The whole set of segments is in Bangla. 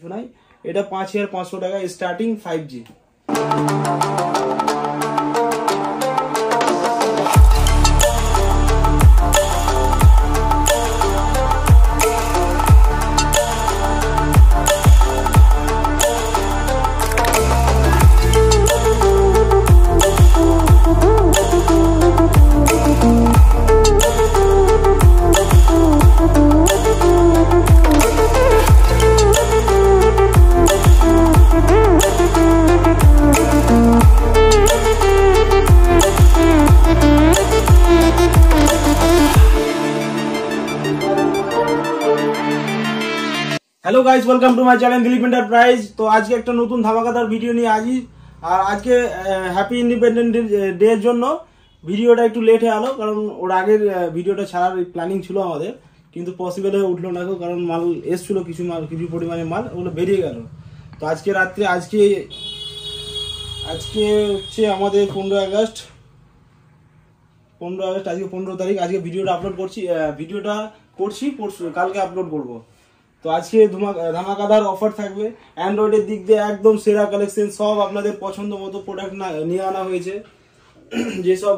শোনাই, এটা 5500 টাকা starting 5G। Hello guys, welcome to my channel Dilip enterprise. तो आज के एक नतून धामाकादार भिडियो নিয়ে আজি আর আজকে হ্যাপি ইন্ডিপেন্ডেন্ট ডে এর জন্য ভিডিওটা একটু লেট হয়ে গেল, কারণ ওর আগের ভিডিওটা ছাড়ার প্ল্যানিং ছিল আমাদের, কিন্তু পসিবল হয়ে উঠলো না, কারণ মাল এসেছিল কিছু পরিমাণে মাল, ওগুলো বেরিয়ে গেল। তো আজকে রাত্রে আজকে হচ্ছে আমাদের 15 আগস্ট, আজকে 15 তারিখ। আজকে ভিডিওটা আপলোড করছি পরশু, কালকে আপলোড করব। তো আজকে ধামাকাদার অফার থাকবে। অ্যান্ড্রয়েডের দিক দিয়ে একদম সেরা কালেকশন, সব আপনাদের পছন্দ মতো প্রোডাক্ট নিয়ে আনা হয়েছে। যেসব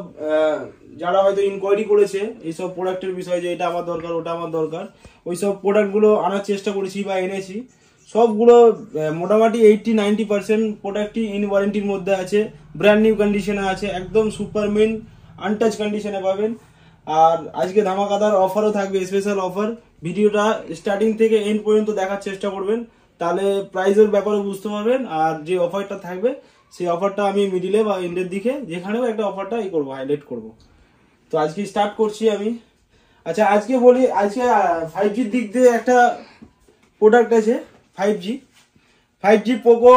যারা হয়তো ইনকোয়ারি করেছে এইসব প্রোডাক্টের বিষয়ে, যে এটা আমার দরকার ওটা আমার দরকার, ওই সব প্রোডাক্টগুলো আনার চেষ্টা করেছি বা এনেছি। সবগুলো মোটামুটি 80-90% প্রোডাক্টই ইন ওয়ারেন্টির মধ্যে আছে, ব্র্যান্ড নিউ কন্ডিশনে আছে, একদম সুপারমেন আনটাচ কন্ডিশনে পাবেন। আর আজকে ধামাকাদার অফারও থাকবে, স্পেশাল অফার। ভিডিওটা স্টার্টিং থেকে এন্ড পর্যন্ত দেখার চেষ্টা করবেন, তাহলে প্রাইসের ব্যাপারে বুঝতে পারবেন। আর যে অফারটা থাকবে সেই অফারটা আমি মিডিলে বা এন্ডের দিকে যেখানেও একটা অফারটা হাইলাইট করব। তো আজকে স্টার্ট করছি আমি। আচ্ছা, আজকে বলি, আজকে 5Gর দিক দিয়ে একটা প্রোডাক্ট আছে 5G পোকো,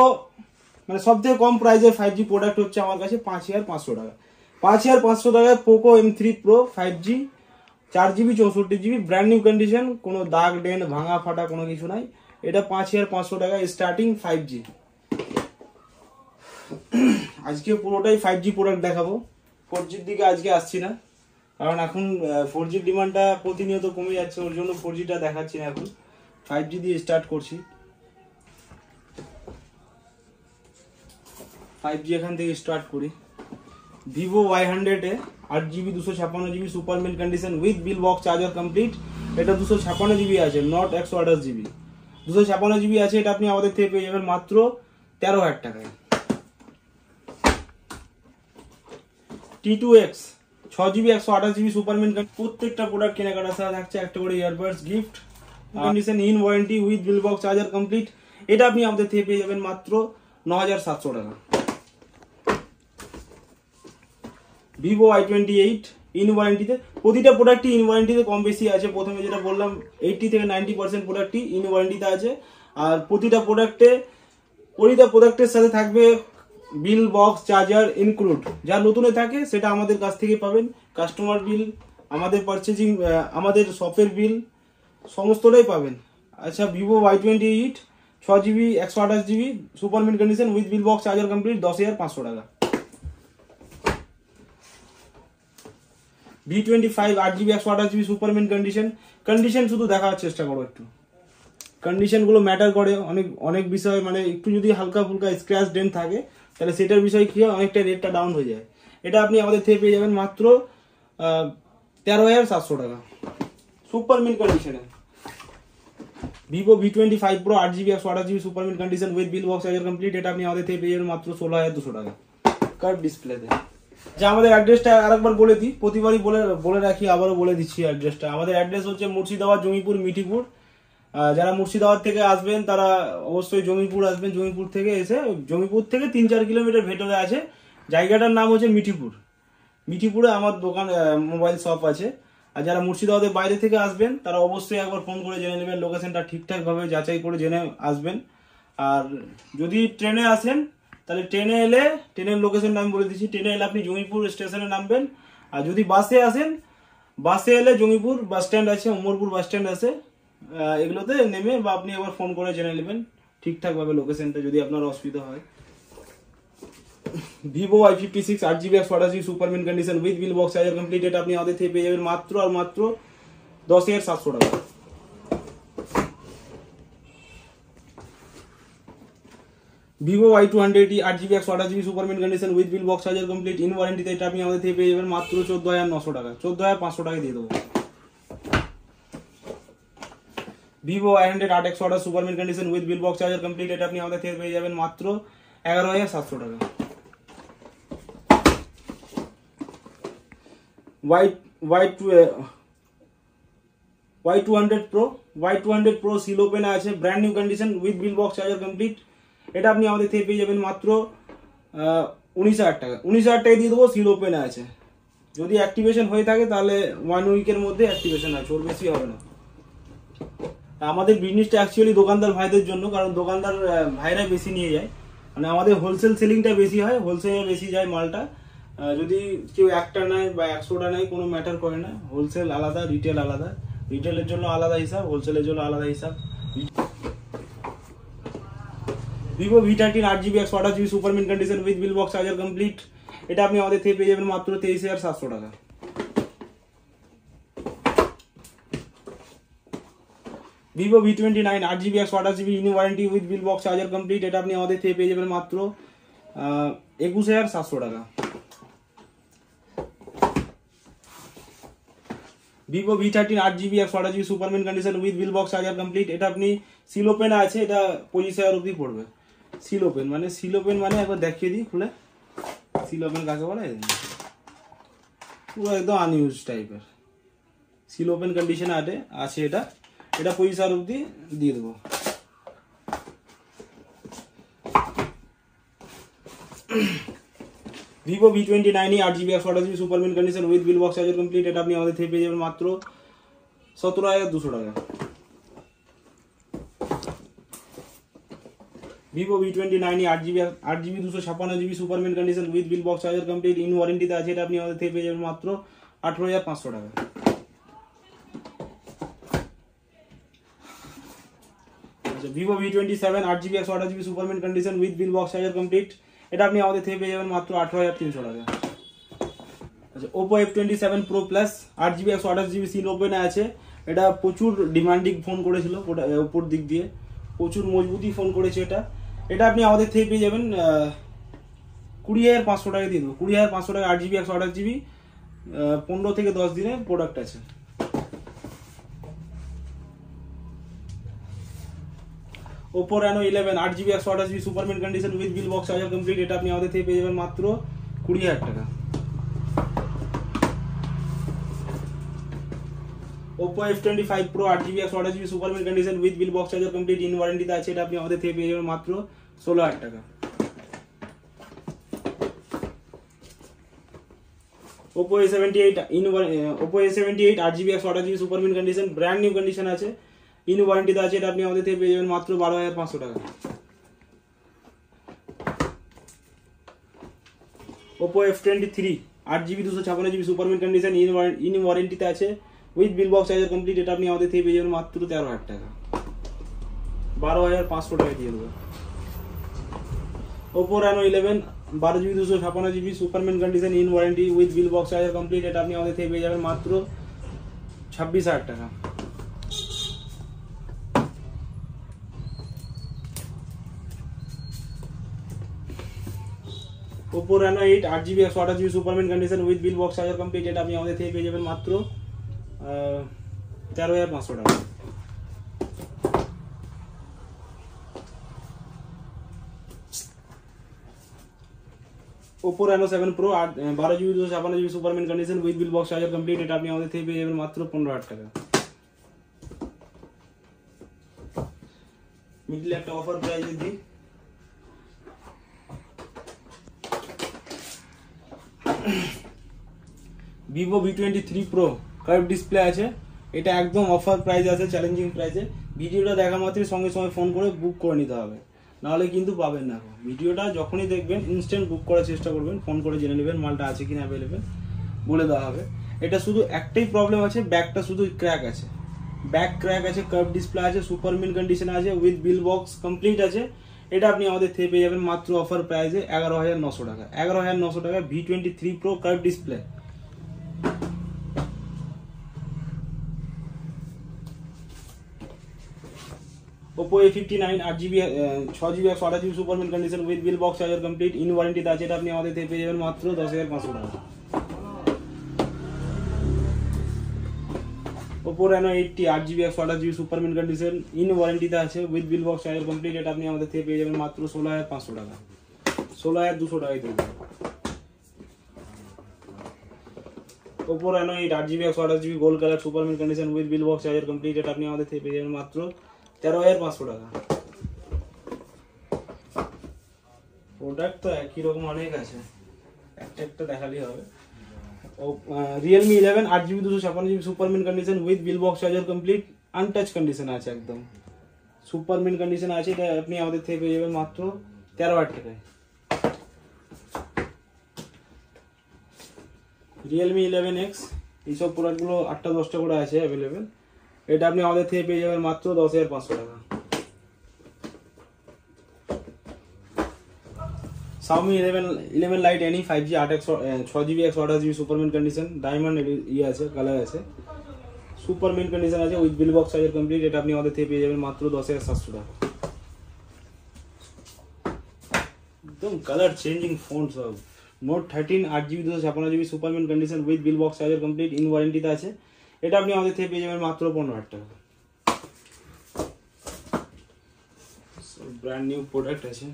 মানে সবথেকে কম প্রাইসের 5G প্রোডাক্ট হচ্ছে আমার কাছে 5500 টাকা। 5500 টাকায় Poco M3 Pro 5G 4GB 64GB brand new condition, কোনো দাগ ডেন ভাঙা ফাটা কোনো কিছু নাই। এটা 5500 টাকা স্টার্টিং 5G। আজকে পুরোটাই 5G প্রোডাক্ট দেখাবো, 4Gর দিকে আজকে আসছি না, কারণ এখন 4Gর ডিমান্ডটা প্রতিনিয়ত কমে যাচ্ছে, ওর জন্য 4Gটা দেখাচ্ছি না, এখন 5G দিয়ে স্টার্ট করছি। 5G এখান থেকে স্টার্ট করি। ভিভো Y100 এ 8GB 256GB super mint condition with bill box charger complete. এটা 256GB আছে, নট 128GB। 256GB আছে, এটা আপনি আমাদের থেকে পেয়ে যাবেন মাত্র 13,000 টাকায়। T2X 6GB 128GB সুপারমেন, প্রত্যেকটা প্রোডাক্ট কেনাকাটার সাথে থাকছে একটা করে earbuds gift, condition in warranty with bill box charger complete. এটা আপনি আমাদের থেকে পেয়ে যাবেন মাত্র 9,700 টাকা। ভিভো Y28 ইন ওয়ারেন্টিতে, প্রতিটা প্রোডাক্টই ইন ওয়ারেন্টিতে কম বেশি আছে। প্রথমে যেটা বললাম 80 থেকে 90% প্রোডাক্টই ইন ওয়ারেন্টিতে আছে। আর প্রতিটা প্রোডাক্টের সাথে থাকবে বিল বক্স চার্জার ইনক্লুড। যা নতুনে থাকে সেটা আমাদের কাছ থেকে পাবেন, কাস্টমার বিল, আমাদের পারচেজিং, আমাদের শপের বিল, সমস্তটাই পাবেন। আচ্ছা, Vivo Y28 6GB 128GB super mint condition with bill box charger complete 10,500 টাকা। V25 8GB 128GB super mint condition শুধু দেখার চেষ্টা করো, একটু কন্ডিশনগুলো ম্যাটার করে অনেক বিষয়, মানে একটু যদি হালকা ফুলকা স্ক্র্যাচ ডেন্ট থাকে তাহলে সেটার বিষয় কি হয়, অনেকটা রেটটা ডাউন হয়ে যায়। এটা আপনি আমাদের থেকে পেয়ে যাবেন মাত্র 13,700 টাকা সুপারমেন কন্ডিশনে। Vivo V25 Pro 8GB 128GB super mint condition with bill box charger complete. এটা আপনি আমাদের থেকে পেয়ে যাবেন মাত্র 16,200 টাকা কার্ভ ডিসপ্লেতে। যা আমাদের অ্যাড্রেসটা আরেকবার বলে দিই, প্রতিবারই বলে রাখি, আবারও বলে দিচ্ছি অ্যাড্রেসটা। আমাদের অ্যাড্রেস হচ্ছে মুর্শিদাবাদ, জঙ্গিপুর, মিঠিপুর। যারা মুর্শিদাবাদ থেকে আসবেন তারা অবশ্যই জঙ্গিপুর আসবেন। জঙ্গিপুর থেকে এসে, জঙ্গিপুর থেকে 3-4 কিলোমিটার ভেতরে আছে, জায়গাটার নাম হচ্ছে মিঠিপুরে আমার দোকান, মোবাইল শপ আছে। আর যারা মুর্শিদাবাদের বাইরে থেকে আসবেন তারা অবশ্যই একবার ফোন করে জেনে নেবেন, লোকেশনটা ঠিকঠাকভাবে যাচাই করে জেনে আসবেন। আর যদি ট্রেনে আসেন তাহলে ট্রেনে এলে, ট্রেনের লোকেশনটা আমি বলে দিচ্ছি, ট্রেনে এলে আপনি জঙ্গিপুর স্টেশনে নামবেন। আর যদি বাসে আসেন, বাসে এলে জঙ্গিপুর বাস স্ট্যান্ড আছে, উমরপুর বাস স্ট্যান্ড আছে, এগুলোতে নেমে বা আপনি একবার ফোন করে জেনে নেবেন ঠিকঠাকভাবে লোকেশনটা, যদি আপনার অসুবিধা হয়। Vivo Y56 8GB 128GB super mint condition with bill box charger complete. এটা আপনি আমাদের থেকে পেয়ে যাবেন মাত্র আর মাত্র 10,700 টাকা। Vivo Y200 8GB 128GB super mint condition with bill box charger complete in ওয়ারেন্টিতে, এটা আপনি আমাদের থেকে পেয়ে যাবেন মাত্র 14,900 টাকা, 14,500 টাকা দিয়ে দেবো। Vivo Y100 8X order সুপারমিন condition with bill box charger complete, এটা আপনি আমাদের থেকে পেয়ে যাবেন মাত্র 11,700 টাকা। Y200 Pro সিল ওপেন আছে, brand new condition with bill box charger complete, এটা আপনি আমাদের থেকে পেয়ে যাবেন মাত্র 19,000 টাকা, 19,000 টাকা দিয়ে দেবো। সিল ওপেন আছে, যদি অ্যাক্টিভেশন হয়ে থাকে তাহলে 1 উইকের মধ্যে অ্যাক্টিভেশন আছে, ওর বেশি হবে না। আমাদের বিজনেসটা অ্যাকচুয়ালি দোকানদার ভাইদের জন্য, কারণ দোকানদার ভাইরা বেশি নিয়ে যায়, মানে আমাদের হোলসেল সেলিংটা বেশি হয়, হোলসেলে বেশি যায় মালটা। যদি কেউ একটা নেয় বা 100টা নেয় কোনো ম্যাটার করে না, হোলসেল আলাদা রিটেল আলাদা, রিটেলের জন্য আলাদা হিসাব, হোলসেলের জন্য আলাদা হিসাব। Vivo V13 8GB 128GB super mint condition with bill box charger complete, এটা আপনি আমাদের থেকে পেয়ে যাবেন মাত্র 23,700 টাকা। Vivo V29 8GB 128GB in warranty with bill box charger complete, এটা আপনি আমাদের থেকে পেয়ে যাবেন মাত্র 21,700 টাকা। Vivo V13 8GB 128GB super mint condition with bill box charger complete, এটা আপনি সিল ওপেন আছে, এটা 25,000 অবধি পড়বে। সিল ওপেন মানে একবার দেখিয়ে দিই খুলে, সিল ওপেন কাকে বলে, পুরো একদম আনইউজ টাইপের সিল ওপেন কন্ডিশন আছে এটা 25,000 অবধি দিয়ে দেবো। Vivo V29 8GB 128GB super mint condition with bill box charger complete, এটা আপনি আমাদের থেকে পেয়ে যাবেন মাত্র 17,200 টাকা। Vivo V29 8GB 256GB super mint condition with bill box charger complete in ওয়ারেন্টিতে আছে, এটা আপনি আমাদের থেকে পেয়ে যাবেন মাত্র 18,500 টাকা। Vivo V27 8GB 128GB super mint condition with bill box charger complete, এটা আপনি আমাদের থেকে পেয়ে যাবেন মাত্র 18,300 টাকা। আচ্ছা, Oppo F27 Pro Plus 8GB 128GB seal open আছে, এটা প্রচুর ডিমান্ডিং ফোন করেছিল, ওপর দিক দিয়ে প্রচুর মজবুতি ফোন করেছে এটা আপনি আমাদের থেকে পেয়ে যাবেন 20,500 টাকা দিয়ে দেবো। 20,500 টাকা 8GB 128GB, 15 থেকে 10 দিনের প্রোডাক্ট আছে। Oppo Reno 11 8GB 128GB super mint condition with bill box charger complete, এটা আপনি আমাদের থেকে পেয়ে যাবেন মাত্র 20,000 টাকা। Oppo F25 Pro 8GB 128GB super mint condition with bill box charger complete in ওয়ারেন্টিতে আছে, এটা আপনি আমাদের থেকে পেয়ে যাবেন মাত্র 16,000 টাকা। Oppo A78 8GB 128GB super mint condition brand new condition আছে, ইন ওয়ারেন্টিতে আছে, এটা আপনি আমাদের থেকে পেয়ে যাবেন মাত্র 12,500 টাকা। Oppo F23 8GB 256GB super mint condition in ওয়ারেন্টিতে আছে with bill box charger complete, এটা আপনি আমাদের থেকে পেয়ে যাবেন মাত্র 13,000 টাকা, 12,500 টাকা দিয়ে দেবো। Oppo Reno 11 12GB 256GB super mint condition in warranty with bill box charger complete, এটা আপনি আমাদের থেকে পেয়ে যাবেন মাত্র 26,000 টাকা। Oppo Reno 8 8GB 128GB super mint condition with bill box charger complete, এটা আপনি আমাদের থেকে পেয়ে যাবেন মাত্র 13,500 টাকা। Oppo Reno 7 Pro 12GB 256GB super mint condition with bill box charger complete, এটা আপনি আমাদের থেকে পেয়ে যাবেন মাত্র 15,000 টাকা। মিডলে একটা অফার প্রাইসে দিই, Vivo V23 Pro curve display আছে, এটা একদম অফার প্রাইস আছে, চ্যালেঞ্জিং প্রাইসে। ভিডিওটা দেখা মাত্রই সঙ্গে সঙ্গে ফোন করে বুক করে নিতে হবে, নাহলে কিন্তু পাবেন না। ভিডিওটা যখনই দেখবেন ইনস্ট্যান্ট বুক করার চেষ্টা করবেন, ফোন করে জেনে নেবেন মালটা আছে কিনা অ্যাভেলেবেল, বলে দেওয়া হবে। এটা শুধু একটাই প্রবলেম আছে, ব্যাকটা শুধু ক্র্যাক আছে, ব্যাক ক্র্যাক আছে, কার্ভ ডিসপ্লে আছে, সুপার মিন কন্ডিশন আছে, উইথ বিল বক্স কমপ্লিট আছে। এটা আপনি আমাদের থেকে পেয়ে যাবেন মাত্র অফার প্রাইসে 11,900 টাকা। 11,900 টাকা V23 Pro curve display. Oppo A59 8GB 6GB 128GB super mint condition with bill box charger complete in ওয়ারেন্টিতে আছে, এটা আপনি আমাদের থেকে পেয়ে যাবেন মাত্র 10,500 টাকা। Oppo Reno 80 8GB 128GB super mint condition in ওয়ারেন্টিতে আছে with bill box charger complete, এটা আপনি আমাদের থেকে পেয়ে যাবেন মাত্র 16,500 টাকা, 16,200 টাকায় দেবেন। Oppo Reno 8 8GB 128GB gold colour super mint condition with bill box charger complete, এটা আপনি আমাদের থেকে পেয়ে যাবেন মাত্র 13,500 টাকা। প্রোডাক্ট তো একই রকম অনেক আছে, একটা একটা দেখালেই হবে। Realme 11 8GB 256GB super mint condition with bill box charger complete untouch condition আছে, একদম সুপার মিন্ট কন্ডিশন আছে, এটা আপনি আমাদের থেকে পেয়ে যাবেন মাত্র 13,000 টাকায়। Realme 11X এইসব প্রোডাক্টগুলো 8টা 10টা করে আছে অ্যাভেলেবেল, এটা আপনি আমাদের থেকে পেয়ে যাবেন মাত্র 10,500 টাকা। Xiaomi 11 Lite Any 5G 6GB 128GB super mint condition diamond আছে, কালার আছে, সুপার মিন্ট কন্ডিশন আছে with bill box charger complete, এটা আপনি আমাদের থেকে পেয়ে যাবেন মাত্র 10,700 টাকা। একদম কালার চেঞ্জিং ফোন সব। Note 13 8GB 256GB super mint condition with bill box charger complete in ওয়ারেন্টিতে আছে, এটা আপনি আমাদের থেকে পেয়ে যাবেন মাত্র 15,000 টাকা। ব্র্যান্ড নিউ প্রোডাক্ট আছে।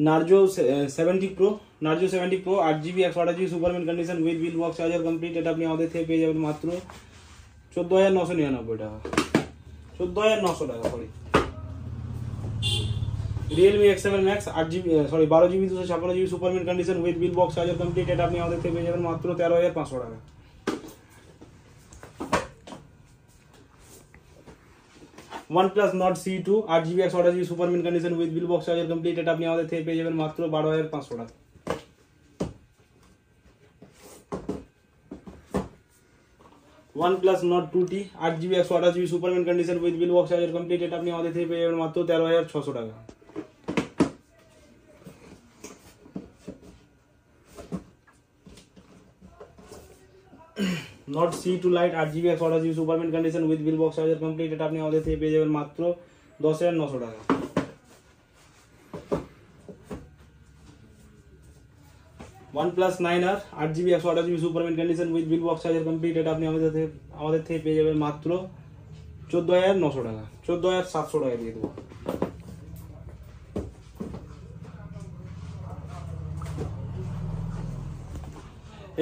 Narzo 70 Pro 8GB 128GB super mint condition with bill box charger complete, এটা আপনি আমাদের থেকে পেয়ে যাবেন মাত্র 14,999 টাকা, 14,900 টাকা sorry. Realme X7 Max 12GB 256GB super mint condition with bill box charger complete, এটা আপনি আমাদের থেকে পেয়ে যাবেন মাত্র 13,500 টাকা। OnePlus Nord C2 8GB 128GB super mint condition with bill box charger complete, এটা আপনি আমাদের থেকে পেয়ে যাবেন মাত্র 12,500 টাকা। OnePlus Nord 2T 8GB 128GB super mint condition with bill box charger complete, এটা আপনি আমাদের থেকে পেয়ে যাবেন মাত্র 13,600 টাকা। Nord C2 Lite 8GB 128GB super mint condition with bill box charger complete, এটা আপনি আমাদের থেকে পেয়ে যাবেন মাত্র 10,900 টাকা। OnePlus 9R 8GB 128GB super mint condition with bill box charger complete, এটা আপনি আমাদের থেকে পেয়ে যাবেন মাত্র 14,900 টাকা, 14,700 টাকা দিয়ে দেবো।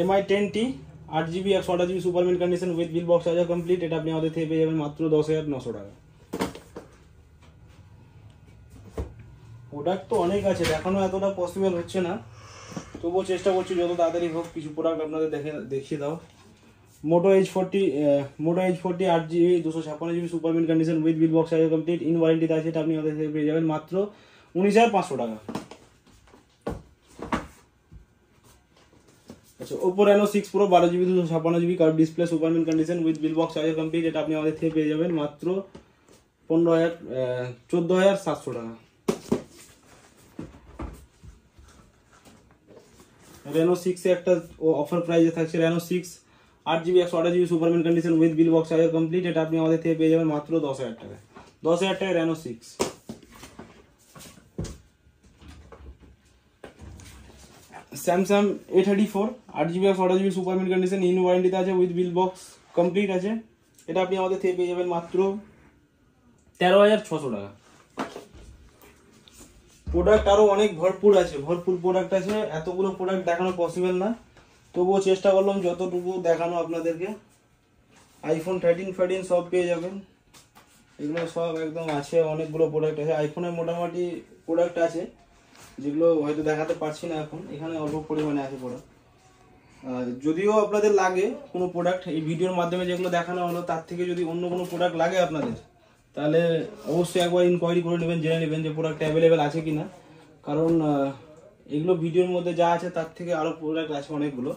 MI 10T 8GB 128GB super mint condition with bill box charger complete, এটা আপনি আমাদের থেকে পেয়ে যাবেন মাত্র 10,900 টাকা। প্রোডাক্ট তো অনেক আছে, দেখানো এতটা পসিবল হচ্ছে না, তবুও চেষ্টা করছি যত তাড়াতাড়ি হোক কিছু প্রোডাক্ট আপনাদের দেখিয়ে দাও। Moto H40 8GB 256GB super mint condition with bill box charger complete in ওয়ারেন্টিতে আছে, এটা আপনি আমাদের থেকে পেয়ে যাবেন মাত্র 19,500 টাকা। আচ্ছা, Oppo Reno 6 Pro 12GB 256GB curve display super mint condition with bill box charger complete, এটা আপনি আমাদের থেকে পেয়ে যাবেন মাত্র 14,700 টাকা। Reno 6 এ একটা অফার প্রাইসে থাকছে, Reno 6 8GB 128GB super mint condition with bill box charger complete, এটা আপনি আমাদের থেকে পেয়ে যাবেন মাত্র 10,000 টাকা, 10,000 টাকায় Reno 6। Samsung A34 8GB 128GB super mint condition in ওয়ারেন্টিতে আছে উইথ বিল বক্স কমপ্লিট আছে, এটা আপনি আমাদের থেকে পেয়ে যাবেন মাত্র 13,600 টাকা। প্রোডাক্ট আরো অনেক ভরপুর প্রোডাক্ট আছে, এতগুলো প্রোডাক্ট দেখানো পসিবল না, তবুও চেষ্টা করলাম যতটুকু দেখানো আপনাদেরকে। iPhone 13 14 সব পেয়ে যাবেন, এগুলো সব একদম আছে, অনেকগুলো প্রোডাক্ট আছে। আইফোনের মোটামুটি প্রোডাক্ট আছে যেগুলো হয়তো দেখাতে পারছি না এখন, এখানে অল্প পরিমাণে আছে প্রোডাক্ট। যদিও আপনাদের লাগে কোনো প্রোডাক্ট এই ভিডিওর মাধ্যমে যেগুলো দেখানো হলো, তার থেকে যদি অন্য কোনো প্রোডাক্ট লাগে আপনাদের, তাহলে অবশ্যই একবার ইনকোয়ারি করে নেবেন, জেনে নেবেন যে প্রোডাক্ট অ্যাভেলেবেল আছে কিনা, কারণ এগুলো ভিডিওর মধ্যে যা আছে তার থেকে আরও প্রোডাক্ট আছে অনেকগুলো।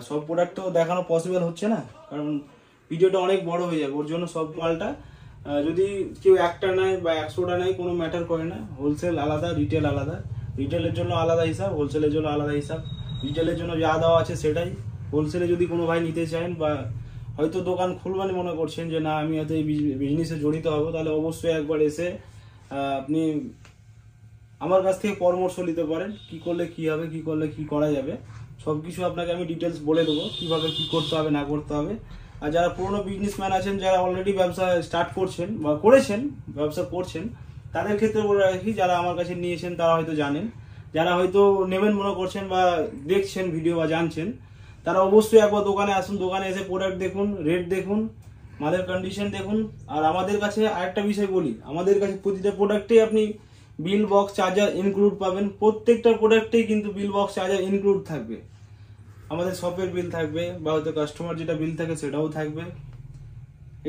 সব প্রোডাক্ট তো দেখানো পসিবল হচ্ছে না, কারণ ভিডিওটা অনেক বড় হয়ে যাবে, ওর জন্য সব মালটা যদি কেউ একটা নেয় বা 100টা নেয় কোনো ম্যাটার করে না, হোলসেল আলাদা, রিটেল আলাদা, রিটেলের জন্য আলাদা হিসাব, হোলসেলের জন্য আলাদা হিসাব। রিটেলের জন্য যা দেওয়া আছে সেটাই, হোলসেলে যদি কোনো ভাই নিতে চান বা হয়তো দোকান খুলবেন মনে করছেন যে না আমি হয়তো এই বিজনেসে জড়িত হব, তাহলে অবশ্যই একবার এসে আপনি আমার কাছ থেকে পরামর্শ নিতে পারেন, কি করলে কি হবে, কি করলে কি করা যাবে, সবকিছু আপনাকে আমি ডিটেলস বলে দেবো কিভাবে কি করতে হবে না করতে হবে। আর যারা পুরোনো বিজনেসম্যান আছেন, যারা অলরেডি ব্যবসা স্টার্ট করছেন বা করেছেন, ব্যবসা করছেন, তাদের ক্ষেত্রে বলে রাখি, যারা আমার কাছে নিয়েছেন তারা হয়তো জানেন, যারা হয়তো নেবেন মনে করছেন বা দেখছেন ভিডিও বা জানছেন, তারা অবশ্যই একবার দোকানে আসুন, দোকানে এসে প্রোডাক্ট দেখুন, রেট দেখুন, মালের কন্ডিশন দেখুন। আর আমাদের কাছে আরেকটা বিষয় বলি, আমাদের কাছে প্রতিটা প্রোডাক্টেই আপনি বিল বক্স চার্জার ইনক্লুড পাবেন, প্রত্যেকটা প্রোডাক্টেই কিন্তু বিল বক্স চার্জার ইনক্লুড থাকবে। আমাদের শপের বিল থাকবে বা হয়তো কাস্টমার যেটা বিল থাকে সেটাও থাকবে,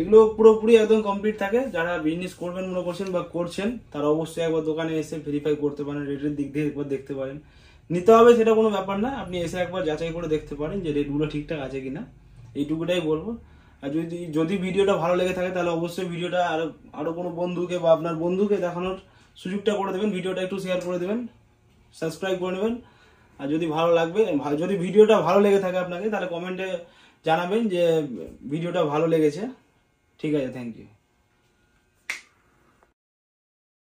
এগুলো পুরোপুরি একদম কমপ্লিট থাকে। যারা বিজনেস করবেন মনে করছেন বা করছেন, তারা অবশ্যই একবার দোকানে এসে ভেরিফাই করতে পারেন, রেটের দিক দিয়ে একবার দেখতে পারেন। নিতে হবে সেটা কোনো ব্যাপার না, আপনি এসে একবার যাচাই করে দেখতে পারেন যে রেটগুলো ঠিকঠাক আছে কিনা, এইটুকুটাই বলবো। আর যদি ভিডিওটা ভালো লেগে থাকে তাহলে অবশ্যই ভিডিওটা আরো কোনো বন্ধুকে বা আপনার বন্ধুকে দেখানোর সুযোগটা করে দেবেন, ভিডিওটা একটু শেয়ার করে দেবেন, সাবস্ক্রাইব করে নেবেন। আর যদি ভিডিওটা ভালো লেগে থাকে আপনাকে, তাহলে কমেন্টে জানাবেন যে ভিডিওটা ভালো লেগেছে। ঠিক আছে, থ্যাংক ইউ।